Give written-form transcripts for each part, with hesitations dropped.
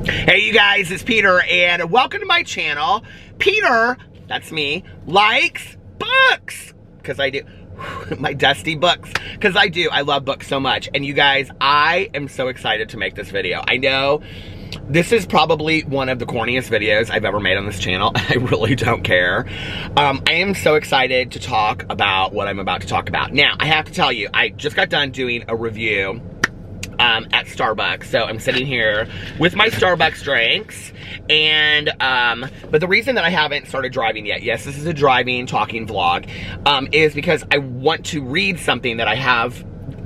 Hey you guys, it's Peter and welcome to my channel. Peter, that's me, likes books, because I do. My dusty books, because I love books so much. And you guys, I am so excited to make this video. I know this is probably one of the corniest videos I've ever made on this channel. I really don't care. I am so excited to talk about what I'm about to talk about. Now, I have to tell you, I just got done doing a review at Starbucks. So I'm sitting here with my Starbucks drinks, and but the reason that I haven't started driving yet, yes, this is a driving, talking vlog, is because I want to read something that I have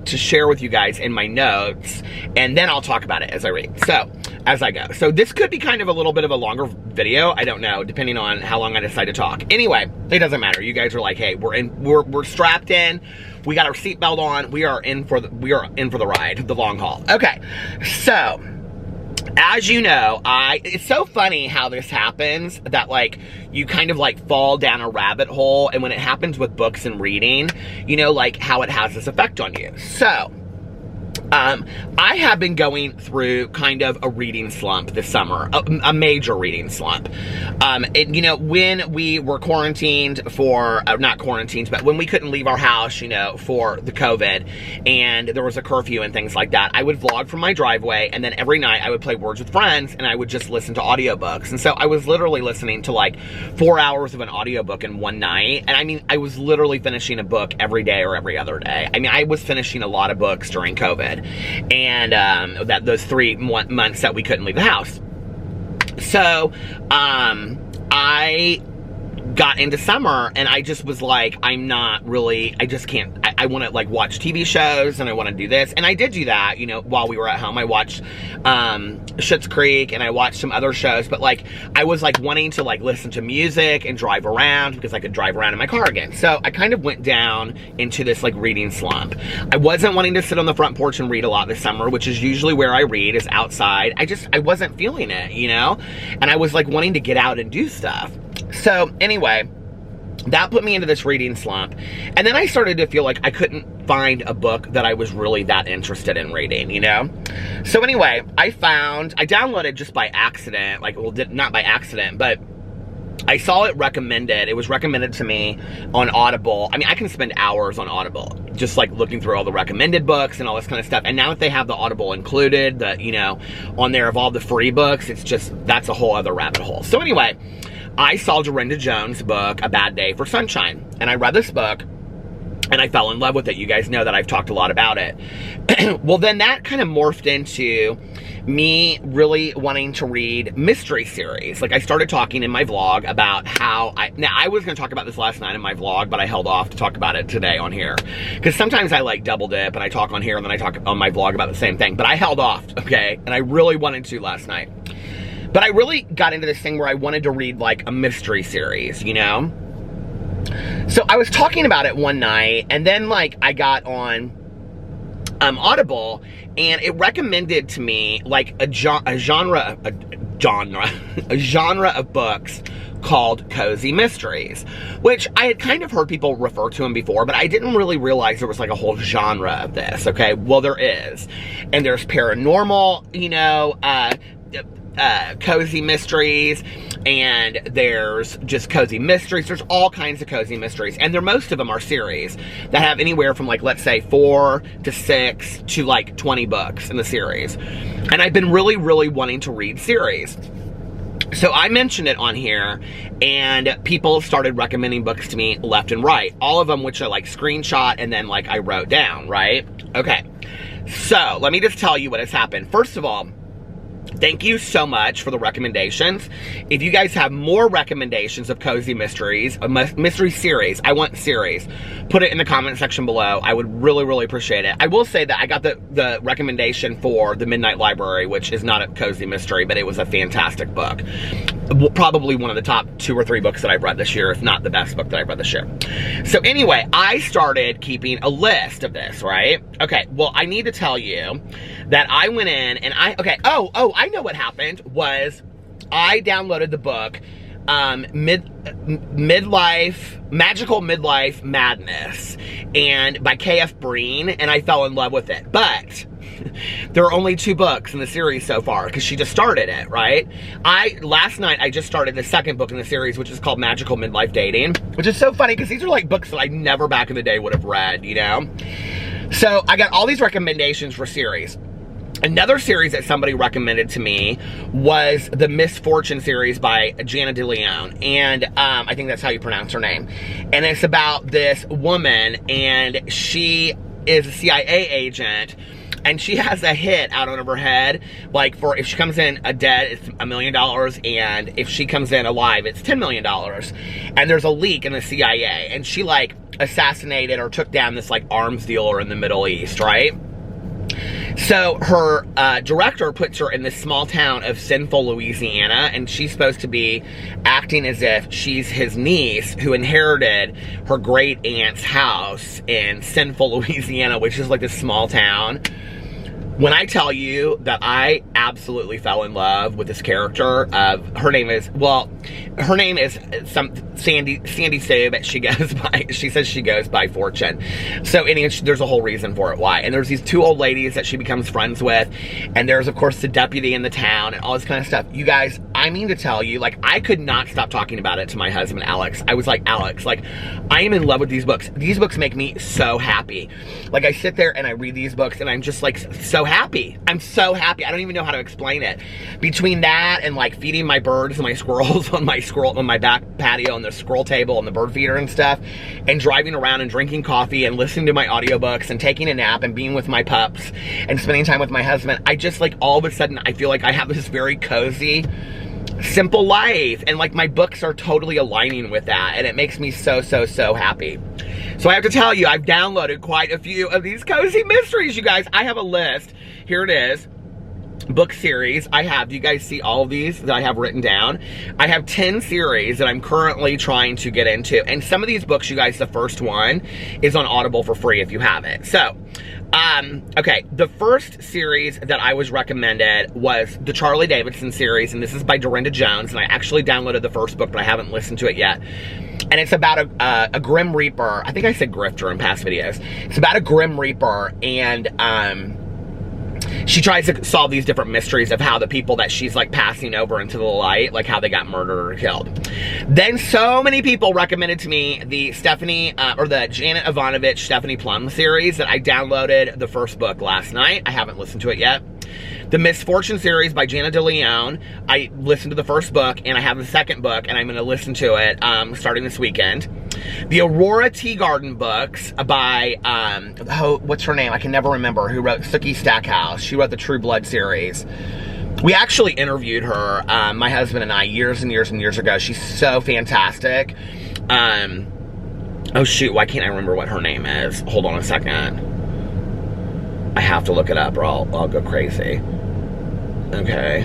to share with you guys in my notes, and then I'll talk about it as I read. So, as I go. So this could be kind of a little bit of a longer video, I don't know, depending on how long I decide to talk. Anyway, it doesn't matter. You guys are like, hey, we're strapped in, we got our seatbelt on, we are in for the ride, the long haul. Okay, so as you know, it's so funny how this happens, that like you kind of like fall down a rabbit hole, and when it happens with books and reading, you know, like how it has this effect on you. So I have been going through kind of a reading slump this summer, a major reading slump. You know, when we were quarantined for, not quarantined, but when we couldn't leave our house, you know, for the COVID, and there was a curfew and things like that, I would vlog from my driveway, and then every night I would play Words with Friends, and I would just listen to audiobooks. And so I was literally listening to like 4 hours of an audiobook in one night. And I mean, I was literally finishing a book every day or every other day. I mean, I was finishing a lot of books during COVID. And those 3 months that we couldn't leave the house. So I got into summer, and I just was like, I'm not really, I just can't, I want to like watch TV shows, and I want to do this, and I did do that, you know, while we were at home. I watched Schitt's Creek, and I watched some other shows, but like, I was like wanting to like listen to music and drive around, because I could drive around in my car again. So I kind of went down into this like reading slump. I wasn't wanting to sit on the front porch and read a lot this summer, which is usually where I read, is outside. I wasn't feeling it, you know, and I was like wanting to get out and do stuff. So anyway, that put me into this reading slump, and then I started to feel like I couldn't find a book that I was really that interested in reading, you know? So anyway, I downloaded just by accident, like, well, not by accident, but I saw it recommended. It was recommended to me on Audible. I mean, I can spend hours on Audible, just like looking through all the recommended books and all this kind of stuff. And now that they have the Audible included, the, you know, on there of all the free books, it's just, that's a whole other rabbit hole. So anyway, I saw Dorinda Jones' book, A Bad Day for Sunshine, and I read this book, and I fell in love with it. You guys know that I've talked a lot about it. Well, then that kind of morphed into me really wanting to read mystery series. Like, I started talking in my vlog about how now I was going to talk about this last night in my vlog, but I held off to talk about it today on here, because sometimes I like double dip, and I talk on here, and then I talk on my vlog about the same thing, but I held off, okay, and I really wanted to last night. But I really got into this thing where I wanted to read like a mystery series, you know? So I was talking about it one night, and then like I got on Audible, and it recommended to me like a genre of books called cozy mysteries, which I had kind of heard people refer to them before, but I didn't really realize there was like a whole genre of this, okay? Well, there is. And there's paranormal, you know, cozy mysteries, and there's just cozy mysteries. There's all kinds of cozy mysteries, and most of them are series that have anywhere from like, let's say 4 to 6 to like 20 books in the series. And I've been really, really wanting to read series. So I mentioned it on here, and people started recommending books to me left and right. All of them which I like screenshot and then like I wrote down, right? Okay, so let me just tell you what has happened. First of all, thank you so much for the recommendations. If you guys have more recommendations of cozy mysteries, a mystery series, I want series, put it in the comment section below. I would really, really appreciate it. I will say that I got the recommendation for The Midnight Library, which is not a cozy mystery, but it was a fantastic book. Probably one of the top 2 or 3 books that I've read this year, if not the best book that I've read this year. So anyway, I started keeping a list of this, right? Okay, well, I need to tell you that I went in and I know what happened was I downloaded the book Magical Midlife Madness, and by K.F. Breen, and I fell in love with it. But there are only 2 books in the series so far, because she just started it, right? Last night, I just started the 2nd book in the series, which is called Magical Midlife Dating, which is so funny, because these are like books that I never back in the day would have read, you know? So I got all these recommendations for series. Another series that somebody recommended to me was the Misfortune series by Jana DeLeon, and I think that's how you pronounce her name. And it's about this woman, and she is a CIA agent, and she has a hit out of her head, like for if she comes in dead, it's $1 million, and if she comes in alive, it's $10 million. And there's a leak in the CIA, and she like assassinated or took down this like arms dealer in the Middle East, right? So her director puts her in this small town of Sinful, Louisiana, and she's supposed to be acting as if she's his niece who inherited her great aunt's house in Sinful, Louisiana, which is like this small town. When I tell you that I absolutely fell in love with this character, her name is Sandy Sue, but she says she goes by Fortune. So anyway, there's a whole reason for it why. And there's these 2 old ladies that she becomes friends with, and there's of course the deputy in the town and all this kind of stuff. You guys, I mean to tell you, like I could not stop talking about it to my husband, Alex. I was like, Alex, like I am in love with these books. These books make me so happy. Like I sit there and I read these books and I'm just like so happy. I'm so happy. I don't even know how to explain it. Between that and like feeding my birds and my squirrels on my back patio and the squirrel table and the bird feeder and stuff, and driving around and drinking coffee and listening to my audiobooks and taking a nap and being with my pups and spending time with my husband, I just like all of a sudden I feel like I have this very cozy, simple life, and like my books are totally aligning with that, and it makes me so happy. So I have to tell you, I've downloaded quite a few of these cozy mysteries, you guys. I have a list. Here it is. Book series. Do you guys see all of these that I have written down? I have 10 series that I'm currently trying to get into. And some of these books, you guys, the first one is on Audible for free if you have it. So, okay, the first series that I was recommended was the Charlie Davidson series, and this is by Dorinda Jones, and I actually downloaded the first book, but I haven't listened to it yet. And it's about a Grim Reaper. I think I said grifter in past videos. It's about a Grim Reaper, and she tries to solve these different mysteries of how the people that she's like passing over into the light, like how they got murdered or killed. Then so many people recommended to me the the Janet Ivanovich Stephanie Plum series that I downloaded the first book last night. I haven't listened to it yet. The Misfortune series by Jana DeLeon, I listened to the first book, and I have the second book, and I'm going to listen to it starting this weekend. The Aurora Teagarden books by, what's her name? I can never remember, who wrote Sookie Stackhouse. She wrote the True Blood series. We actually interviewed her, my husband and I, years and years and years ago. She's so fantastic. Oh shoot, why can't I remember what her name is? Hold on a second. I have to look it up or I'll go crazy. Okay.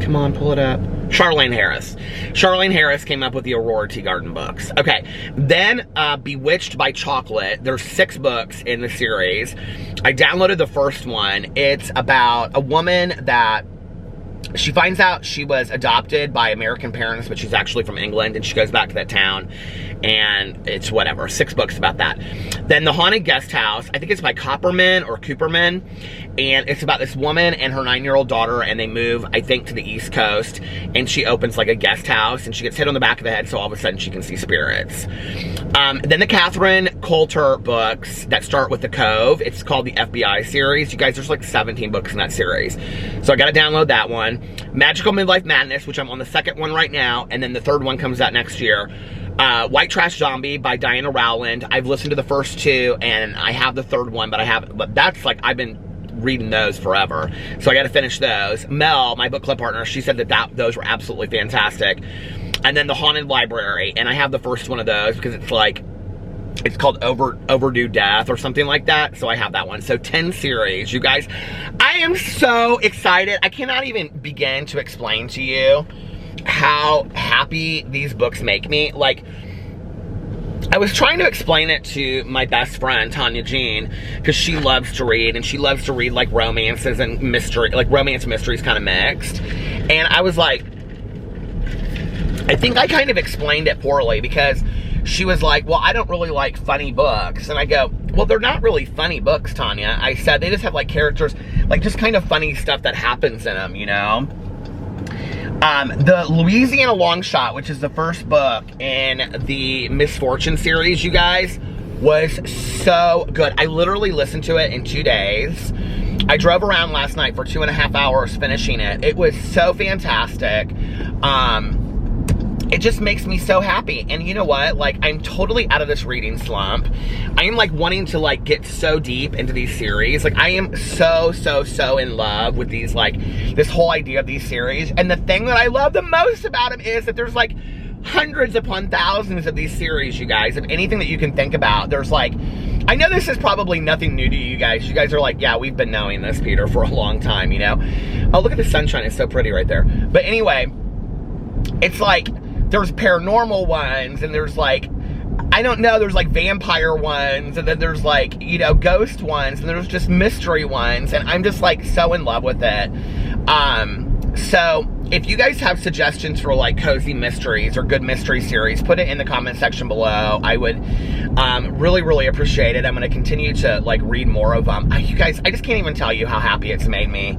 Come on, pull it up. Charlaine Harris. Charlaine Harris came up with the Aurora Teagarden books. Okay, then Bewitched by Chocolate. There's 6 books in the series. I downloaded the first one. It's about a woman that she finds out she was adopted by American parents, but she's actually from England, and she goes back to that town, and it's whatever, 6 books about that. Then The Haunted Guest House, I think it's by Copperman or Cooperman, and it's about this woman and her 9-year-old daughter, and they move, I think, to the East Coast, and she opens like a guest house, and she gets hit on the back of the head, so all of a sudden she can see spirits. Then the Catherine Coulter books that start with The Cove. It's called the FBI series. You guys, there's like 17 books in that series. So I gotta download that one. Magical Midlife Madness, which I'm on the second one right now, and then the third one comes out next year. White Trash Zombie by Diana Rowland. I've listened to the first 2, and I have the third one, but that's like, I've been reading those forever, so I gotta finish those. Mel, my book club partner, she said that those were absolutely fantastic. And then The Haunted Library, and I have the first one of those because it's like, it's called Overdue Death or something like that, so I have that one. So 10 series, you guys. I am so excited. I cannot even begin to explain to you how happy these books make me. Like, I was trying to explain it to my best friend, Tanya Jean, because she loves to read, and she loves to read like romances and mystery, like romance mysteries kind of mixed. And I was like, I think I kind of explained it poorly, because she was like, well, I don't really like funny books. And I go, well, they're not really funny books, Tanya. I said, they just have like characters, like just kind of funny stuff that happens in them, you know? The Louisiana Long Shot, which is the first book in the Misfortune series, you guys, was so good. I literally listened to it in 2 days. I drove around last night for 2.5 hours finishing it. It was so fantastic. It just makes me so happy. And you know what? Like, I'm totally out of this reading slump. I am like wanting to like get so deep into these series. Like, I am so in love with these, like, this whole idea of these series. And the thing that I love the most about them is that there's like hundreds upon thousands of these series, you guys, of anything that you can think about. There's like, I know this is probably nothing new to you guys. You guys are like, yeah, we've been knowing this, Peter, for a long time, you know? Oh, look at the sunshine. It's so pretty right there. But anyway, it's like, there's paranormal ones, and there's like, I don't know, there's like vampire ones, and then there's like, you know, ghost ones, and there's just mystery ones, and I'm just like so in love with it. So if you guys have suggestions for like cozy mysteries or good mystery series, put it in the comment section below. I would really appreciate it. I'm going to continue to like read more of them. You guys, I just can't even tell you how happy it's made me.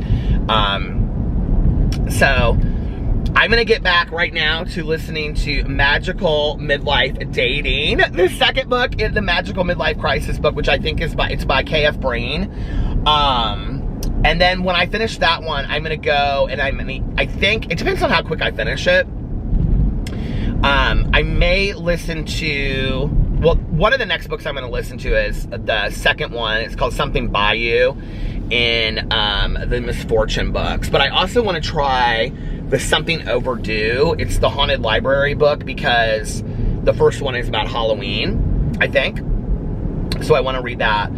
So I'm going to get back right now to listening to Magical Midlife Dating. The second book is the Magical Midlife Crisis book, which I think is by K.F. Brain. And then when I finish that one, I'm going to go and I think, it depends on how quick I finish it. I may listen to, well, one of the next books I'm going to listen to is the second one. It's called Something By You in the Misfortune books. But I also want to try the Something Overdue. It's the Haunted Library book because the first one is about Halloween, I think. So I want to read that.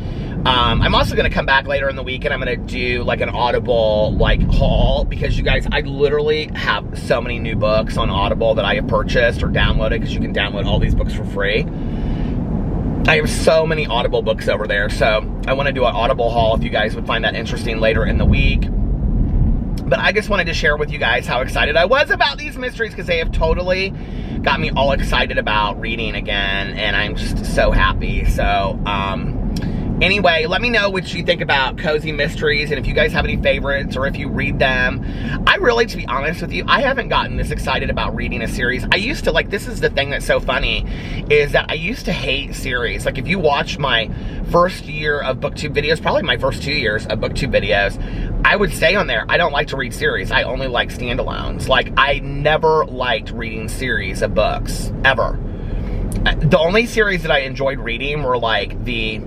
I'm also going to come back later in the week and I'm going to do like an Audible like haul, because you guys, I literally have so many new books on Audible that I have purchased or downloaded, because you can download all these books for free. I have so many Audible books over there, so I want to do an Audible haul if you guys would find that interesting later in the week. But I just wanted to share with you guys how excited I was about these mysteries, because they have totally got me all excited about reading again, and I'm just so happy. So, anyway, let me know what you think about cozy mysteries, and if you guys have any favorites or if you read them. I really, to be honest with you, I haven't gotten this excited about reading a series. I used to, like, this is the thing that's so funny, is that I used to hate series. Like, if you watch my first year of BookTube videos, probably my first 2 years of BookTube videos, I would say on there, I don't like to read series. I only like standalones. Like, I never liked reading series of books, ever. The only series that I enjoyed reading were, like, the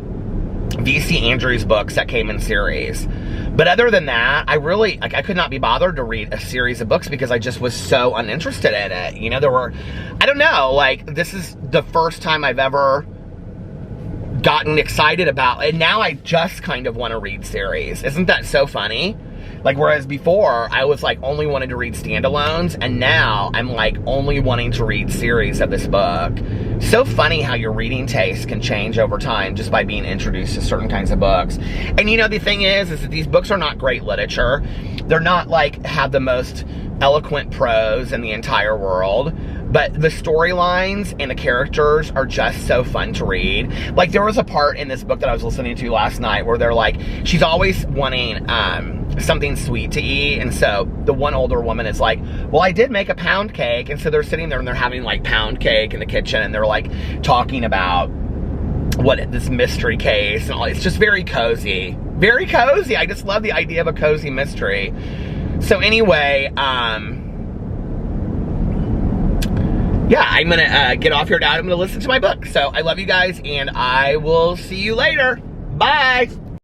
V.C. Andrews books that came in series. But other than that, I really, like, I could not be bothered to read a series of books because I just was so uninterested in it. You know, there were, I don't know, like, this is the first time I've ever gotten excited about, and now I just kind of want to read series. Isn't that so funny? Like, whereas before, I was, like, only wanted to read standalones, and now I'm, like, only wanting to read series of this book. So funny how your reading taste can change over time just by being introduced to certain kinds of books. And, you know, the thing is that these books are not great literature. They're not, like, have the most eloquent prose in the entire world, but the storylines and the characters are just so fun to read. Like, there was a part in this book that I was listening to last night where they're like, she's always wanting something sweet to eat, and so the one older woman is like, well, I did make a pound cake, and so they're sitting there and they're having like pound cake in the kitchen, and they're like talking about what this mystery case and all. It's just very cozy. Very cozy. I just love the idea of a cozy mystery. So anyway, yeah, I'm gonna get off here now. I'm gonna listen to my book. So I love you guys, and I will see you later. Bye.